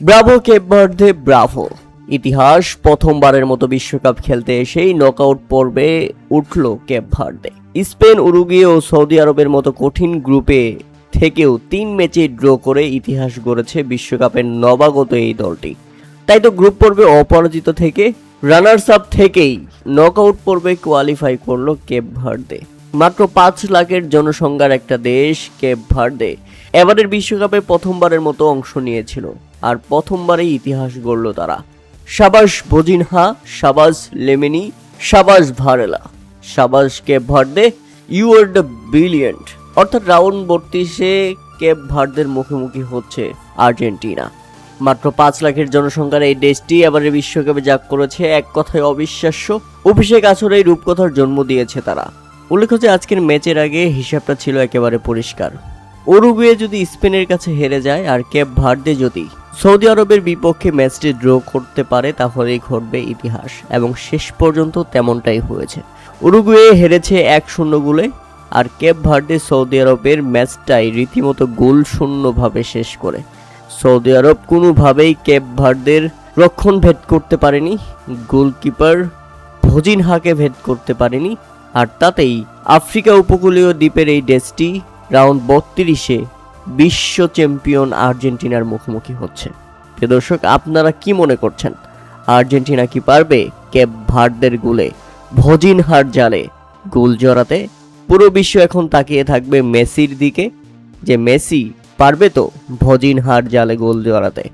Bravo Cape Verde Bravo. ইতিহাস প্রথমবারের মতো বিশ্বকাপ খেলতে এসেই নকআউট পর্বে উঠল কেপ ভার্দে। স্পেন, উরুগুয়ে ও সৌদি আরবের মতো কঠিন গ্রুপে থেকেও 3 ম্যাচে ড্র করে ইতিহাস গড়েছে বিশ্বকাপের নবাগত এই দলটি। তাই তো গ্রুপ পর্বে অপরাজিত থেকে রানার্স আপ থেকেই নকআউট পর্বে কোয়ালিফাই করল কেপ ভার্দে। মাত্র 5 লাখের জনসংখ্যার একটা দেশ কেপ ভার্দে এবারের বিশ্বকাপে প্রথমবারের মতো অংশ নিয়েছিল, আর প্রথমবারেই ইতিহাস গড়ল তারা। শাবাশ বজিনহা, শাবাশ লেমেনি, শাবাশ ভারেলা, শাবাশ Cape Verde, you are the brilliant. অর্থাৎ রাউন্ড 32-এ কেপ ভার্দের মুখোমুখি হচ্ছে আর্জেন্টিনা। মাত্র 5 লাখের জনসংখ্যার এই দেশটি এবারের বিশ্বকাপে যা করেছে এক কথায় অবিশ্বাস্য। অভিষেক আসরে এই রূপকথার জন্ম দিয়েছে তারা। উল্লেখ্য যে আজকের ম্যাচের আগে হিসাবটা ছিল একেবারে পরিষ্কার। উরুগুয়ে যদি স্পেনের কাছে হেরে যায় আর কেপ ভার্দে যদি সৌদি আরবের বিপক্ষে ম্যাচটি ড্র করতে পারে, তাহলেই ঘটবে ইতিহাস, এবং শেষ পর্যন্ত তেমনটাই হয়েছে। উরুগুয়ে হেরেছে 1-0 গোলে, আর কেপ ভার্দে সৌদি আরবের ম্যাচটাই রীতিমতো গোল শূন্যভাবে শেষ করে। সৌদি আরব কোনোভাবেই কেপ ভার্দের রক্ষণ ভেদ করতে পারেনি, গোলকিপার ভজিনহাকে ভেদ করতে পারেনি, আর তাতেই আফ্রিকা উপকূলীয় দ্বীপের এই দেশটি রাউন্ড 32-এ বিশ্ব চ্যাম্পিয়ন আর্জেন্টিনার মুখোমুখি হচ্ছে। প্রিয় দর্শক, আপনারা কি মনে করছেন? আর্জেন্টিনা কি পারবে কেপ ভার্দের গোলে ভজিনহার জালে গোল জড়াতে? পুরো বিশ্ব এখন তাকিয়ে থাকবে মেসির দিকে, যে মেসি পারবে তো ভজিনহার জালে গোল জড়াতে।